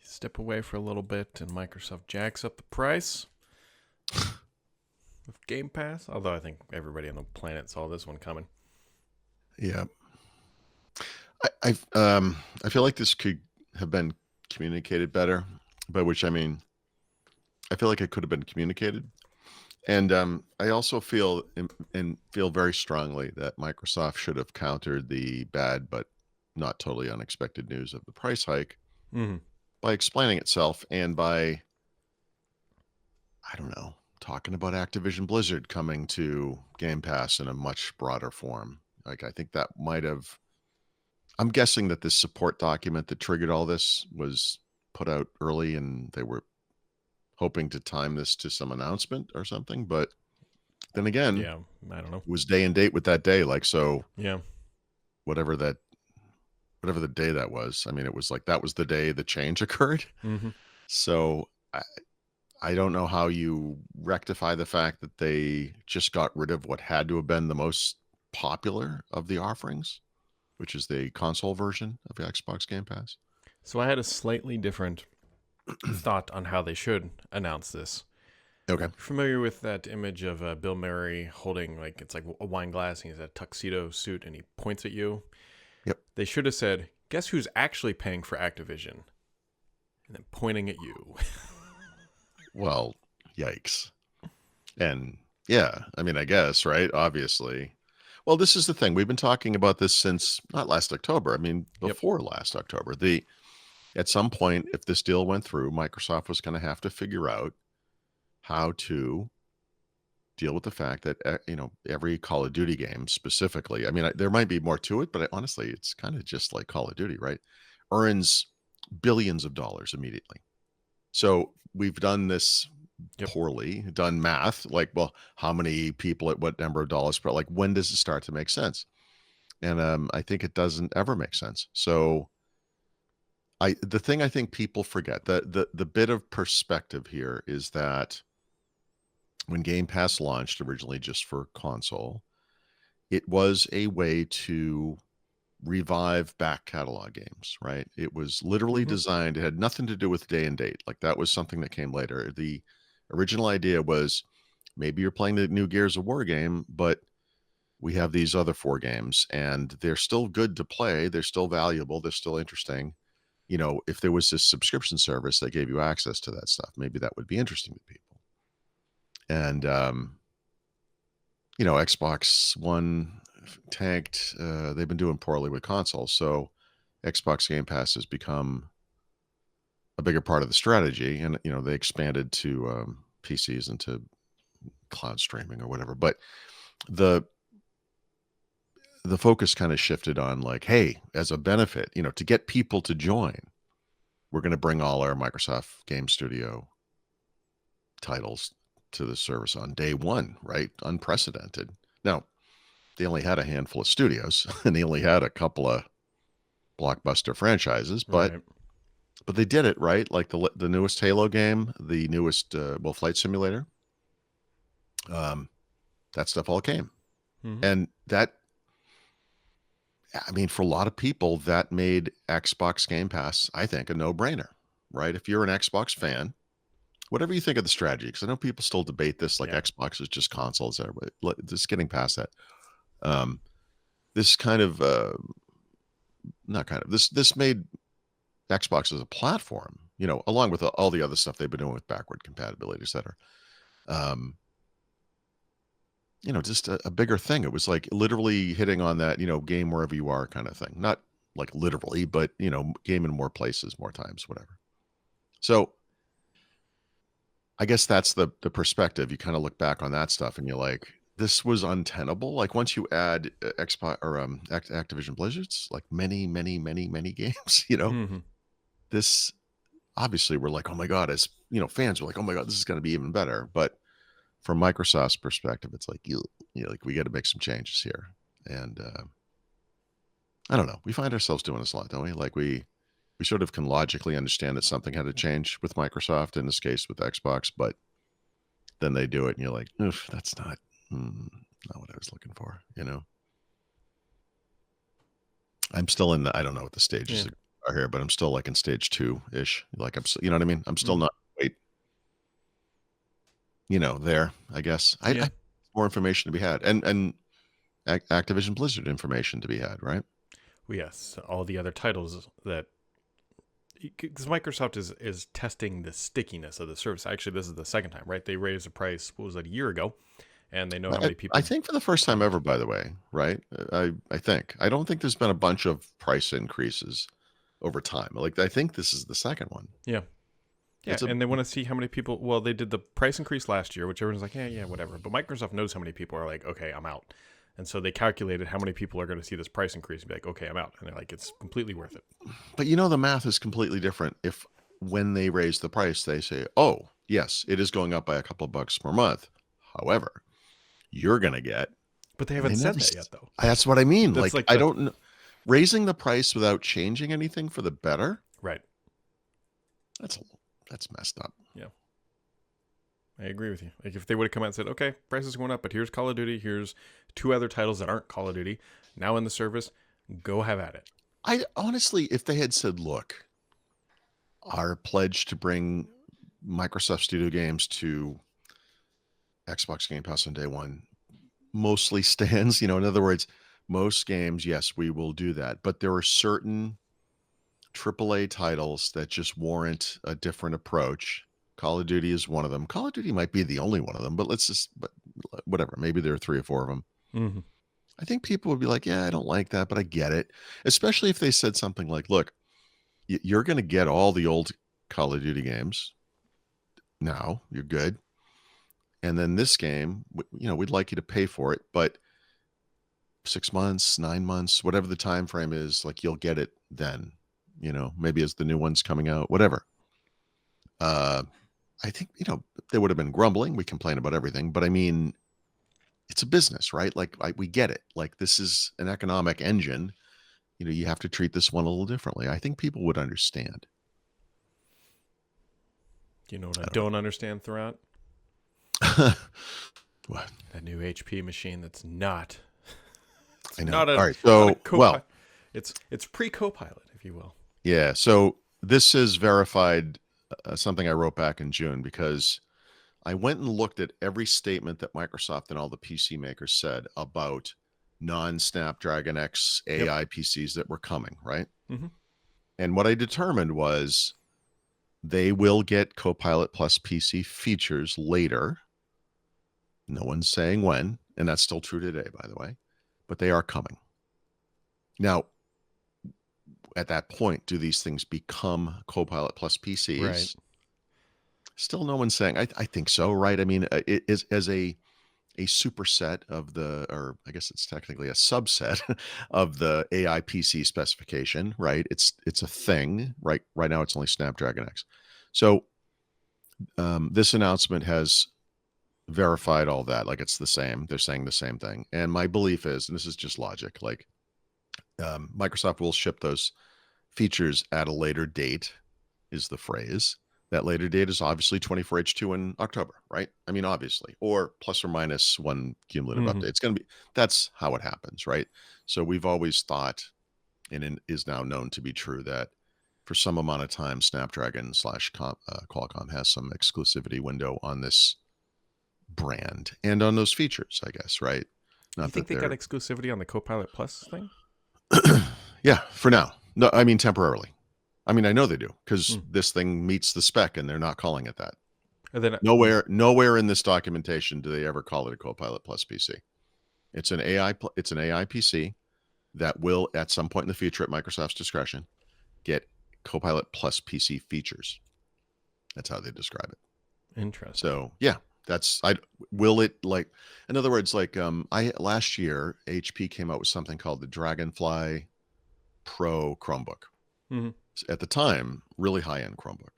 Step away for a little bit, and Microsoft jacks up the price of Game Pass. Although I think everybody on the planet saw this one coming. Yeah. I feel like this could have been communicated better, by which I mean I feel like it could have been communicated. And I also feel and feel very strongly that Microsoft should have countered the bad but not totally unexpected news of the price hike Mm-hmm. by explaining itself and by, I don't know, talking about Activision Blizzard coming to Game Pass in a much broader form. Like, I think that might have, I'm guessing that this support document that triggered all this was put out early and they were hoping to time this to some announcement or something. But then again, Yeah, I don't know. it was day and date with that day. Like, so Yeah. whatever that, whatever the day that was, I mean, it was like that was the day the change occurred. Mm-hmm. So I don't know how you rectify the fact that they just got rid of what had to have been the most popular of the offerings, which is the console version of the Xbox Game Pass. So I had a slightly different thought on how they should announce this. Okay. Familiar with that image of Bill Murray holding, like, it's like a wine glass and he's a tuxedo suit and he points at you? Yep. They should have said, guess who's actually paying for Activision? And then pointing at you. Well, yikes. And yeah, I mean, I guess, right? Obviously. Well, this is the thing. We've been talking about this since not last October. I mean, Yep. before last October. At some point, if this deal went through, Microsoft was going to have to figure out how to deal with the fact that every Call of Duty game specifically, I mean, there might be more to it, but honestly, it's kind of just like Call of Duty, right? Earns billions of dollars immediately. So we've done this Yep. poorly, done math, like, well, how many people at what number of dollars, but like, when does it start to make sense? And I think it doesn't ever make sense. So the thing I think people forget, the bit of perspective here is that when Game Pass launched originally just for console, it was a way to revive back catalog games, right? It was literally Mm-hmm. designed, it had nothing to do with day and date. Like, that was something that came later. The original idea was maybe you're playing the new Gears of War game, but we have these other 4 games and they're still good to play. They're still valuable. They're still interesting. If there was this subscription service that gave you access to that stuff, maybe that would be interesting to people. And, Xbox One tanked. They've been doing poorly with consoles. So Xbox Game Pass has become a bigger part of the strategy. And, they expanded to PCs and to cloud streaming or whatever. But the focus kind of shifted on like, hey, as a benefit, to get people to join, we're going to bring all our Microsoft Game Studio titles to the service on day one, right? Unprecedented. Now, they only had a handful of studios and they only had a couple of blockbuster franchises, but Right. they did it, right? Like the newest Halo game, the newest Flight Simulator, that stuff all came. Mm-hmm. And that, I mean, for a lot of people, that made Xbox Game Pass, I think, a no-brainer, right? If you're an Xbox fan, whatever you think of the strategy, because I know people still debate this, like Yeah. Xbox is just consoles, everybody, just getting past that. This kind of, not kind of, this made Xbox as a platform, along with all the other stuff they've been doing with backward compatibility, et cetera. Just a bigger thing. It was like literally hitting on that, game wherever you are kind of thing. Not like literally, but, game in more places, more times, whatever. So I guess that's the perspective. You kind of look back on that stuff and you're like, this was untenable. Like, once you add Xbox or Activision Blizzard's like many, many, many, many games, Mm-hmm. this obviously we're like, oh my God, as fans were like, oh my God, this is going to be even better. But from Microsoft's perspective, it's like, like, we got to make some changes here. And I don't know. We find ourselves doing this a lot, don't we? Like, we sort of can logically understand that something had to change with Microsoft, in this case with Xbox, but then they do it and you're like, oof, that's not what I was looking for, I'm still in the, I don't know what the Yeah. stages are here, but I'm still like in stage 2-ish. Like you know what I mean? I'm still Mhm. not quite, there, I guess. Yeah. More information to be had, and Activision Blizzard information to be had, right? Well, yes, all the other titles that because Microsoft is testing the stickiness of the service. Actually, this is the second time, right? They raised the price. What was it, a year ago? And they know how I, many I people think for the first time played it. ever, by the way, right? I think I don't think there's been a bunch of price increases over time. Like I think this is the second one. Yeah. Yeah, It's a and they want to see how many people. Well, they did the price increase last year, which everyone's like, yeah, yeah, whatever. But Microsoft knows how many people are like, okay, I'm out, and so they calculated how many people are going to see this price increase and be like, okay, I'm out, and they're like, it's completely worth it. But the math is completely different. If when they raise the price, they say, "Oh, yes, it is going up by a couple of bucks per month." However, you're going to get, But they and they haven't said never. that yet, though. That's what I mean. That's Like like I the don't know, raising the price without changing anything for the better. right. That's that's messed up. Yeah, I agree with you. Like if they would have come out and said, okay, price is going up, but here's Call of Duty, here's two other titles that aren't Call of Duty now in the service, go have at it. I honestly, if they had said, "Look, our pledge to bring Microsoft Studio games to Xbox Game Pass on day one mostly stands," in other words, most games, yes, we will do that, but there are certain AAA titles that just warrant a different approach. Call of Duty is one of them. Call of Duty might be the only one of them, but whatever. Maybe there are 3 or 4 of them. Mm-hmm. I think people would be like, "Yeah, I don't like that, but I get it." Especially if they said something like, "Look, you're going to get all the old Call of Duty games now. You're good. And then this game, we'd like you to pay for it, but 6 months, 9 months, whatever the time frame is, like you'll get it then, maybe as the new one's coming out, whatever." Uh, I think, they would have been grumbling. We complain about everything, but I mean, it's a business, right? Like we get it. Like this is an economic engine. You have to treat this one a little differently. I think people would understand. You know what I I don't don't understand throughout? know. What? That new HP machine that's not. I It's know. not a All right. not a So, co-pilot. It's pre-copilot, if you will. yeah. So this is verified something I wrote back in June because I went and looked at every statement that Microsoft and all the PC makers said about non-Snapdragon X Yep. AI PCs that were coming, right? Mm-hmm. And what I determined was they will get Copilot Plus PC features later. No one's saying when, and that's still true today, by the way, but they are coming. Now, at that point, do these things become Copilot Plus PCs? Right. Still, no one's saying. I think so, right? I mean, it is as a superset of or I guess it's technically a subset of the AI PC specification, right? It's a thing, right? Right now, it's only Snapdragon X. So this announcement has verified all that. Like it's the same. They're saying the same thing. And my belief is, and this is just logic, like Microsoft will ship those features at a later date, is the phrase. That later date is obviously 24H2 in October, right? I mean, obviously, or plus or minus one cumulative Mm-hmm. update. It's going to be, that's how it happens, right? So we've always thought, and it is now known to be true, that for some amount of time, Snapdragon slash Qualcomm has some exclusivity window on this brand and on those features, I guess, right? You Not think that they got they're, exclusivity on the Copilot Plus thing? yeah, for now. No, I mean, temporarily. I mean, I know they do because Mm. this thing meets the spec and they're not calling it that. And then Nowhere in this documentation do they ever call it a Copilot Plus PC. It's an it's an AI PC that will, at some point in the future, at Microsoft's discretion, get Copilot Plus PC features. That's how they describe it. interesting. So yeah, will it, like, in other words, like I last year HP came out with something called the Dragonfly Pro Chromebook. Mm-hmm. At the time, really high end Chromebook.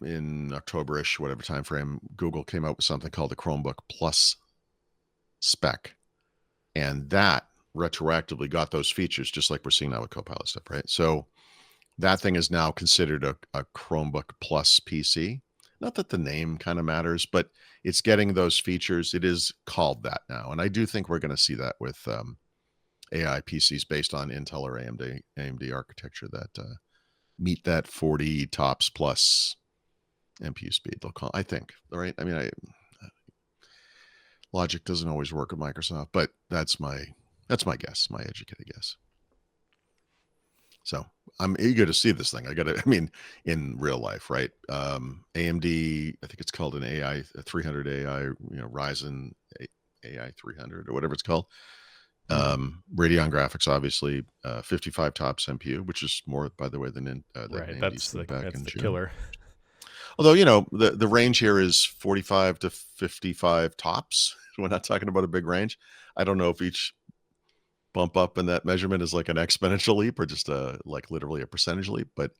In October-ish, whatever time frame, Google came out with something called the Chromebook Plus spec, and that retroactively got those features, just like we're seeing now with Copilot stuff, right? So that thing is now considered a Chromebook Plus PC. Not that the name kind of matters, but it's getting those features. It is called that now, and I do think we're going to see that with AI PCs based on Intel or AMD architecture that meet that 40 tops plus MPU speed. They'll call, I think, right? I mean, logic doesn't always work with Microsoft, but that's my guess, my educated guess. So I'm eager to see this thing. I mean, in real life, right? AMD, I think it's called an AI, a 300 AI, Ryzen AI 300 or whatever it's called. Radeon graphics, obviously, 55 tops MPU, which is more, by the way, than Right. AMD's That's in the June. killer. Although, the range here is 45 to 55 tops. We're not talking about a big range. I don't know if each bump up in that measurement is like an exponential leap or just like literally a percentage leap, but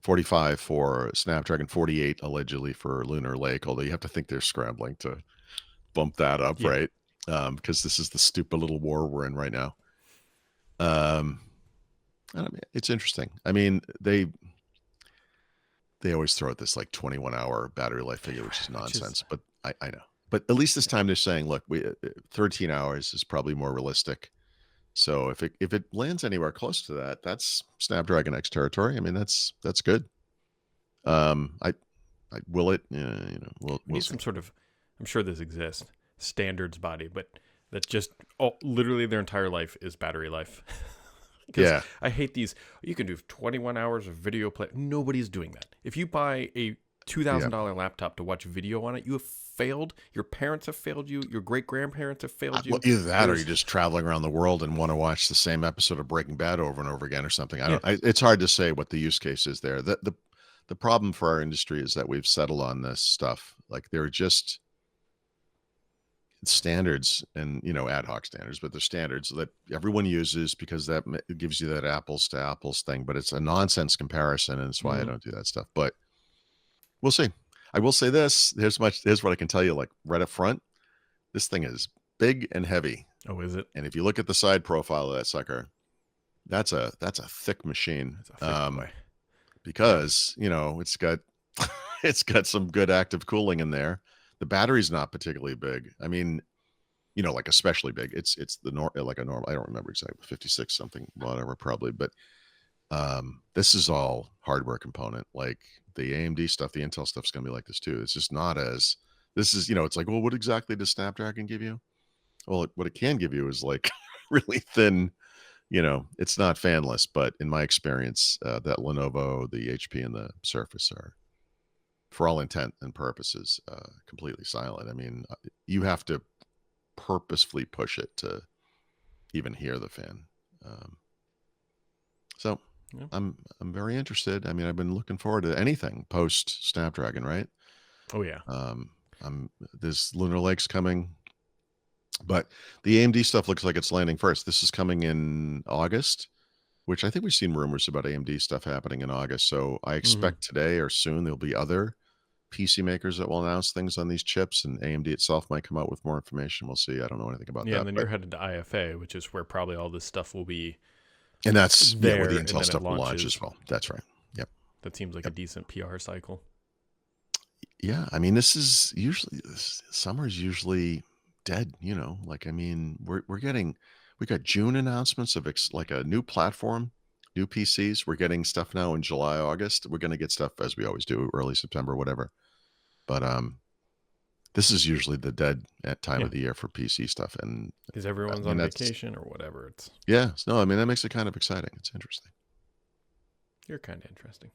45 for Snapdragon, 48 allegedly for Lunar Lake, although you have to think they're scrambling to bump that up, Yeah. right? Because this is the stupid little war we're in right now. I mean, it's interesting. I mean, they always throw out this like 21-hour battery life figure, which is nonsense, but I know. But at least this time they're saying, look, 13 hours is probably more realistic. So if it lands anywhere close to that, that's Snapdragon X territory. I mean, that's good. I will it, We we'll need see. some sort of, I'm sure this exists, standards body, but that just literally their entire life is battery life. Because Yeah. I hate these. You can do 21 hours of video play. Nobody's doing that. If you buy a $2,000 laptop to watch video on it, you have failed. Your parents have failed you. Your great grandparents have failed you. Well, either that or There's- you're just traveling around the world and want to watch the same episode of Breaking Bad over and over again or something. It's hard to say what the use case is there. The problem for our industry is that we've settled on this stuff. Like they're just standards and, ad hoc standards, but they're standards that everyone uses because that gives you that apples to apples thing, but it's a nonsense comparison. And that's why I don't do that stuff, but we'll see. I will say this, here's what I can tell you, like right up front, this thing is big and heavy. Oh, is it? And if you look at the side profile of that sucker, that's a thick machine. It's a thick boy. Because, it's got it's got some good active cooling in there. The battery's not particularly big. I mean, like especially big. It's like a normal, I don't remember exactly, 56 something, whatever, probably, but this is all hardware component. Like the AMD stuff, the Intel stuff's going to be like this too. It's just not as, this is, it's like, well, what exactly does Snapdragon give you? Well, what it can give you is like really thin, it's not fanless, but in my experience, that Lenovo, the HP, and the Surface are, for all intent and purposes, completely silent. I mean, you have to purposefully push it to even hear the fan. So Yeah. I'm very interested. I mean, I've been looking forward to anything post Snapdragon, right? Oh, yeah. This Lunar Lake's coming. But the AMD stuff looks like it's landing first. This is coming in August, which I think we've seen rumors about AMD stuff happening in August. So I expect today or soon there'll be other PC makers that will announce things on these chips, and AMD itself might come out with more information. We'll see. I don't know anything about that. Yeah, and then you're headed to IFA, which is where probably all this stuff will be. And that's there, where the and Intel then stuff it will launch launches. as well. That's right. Yep. That seems like a decent PR cycle. Yeah, I mean, summer is usually dead. Like, I mean, we got June announcements of like a new platform, new PCs. We're getting stuff now in July, August. We're going to get stuff as we always do, early September, whatever. But this is usually the dead time of the year for PC stuff, and because everyone's on vacation or whatever. No, I mean, that makes it kind of exciting. It's interesting. You're kind of interesting.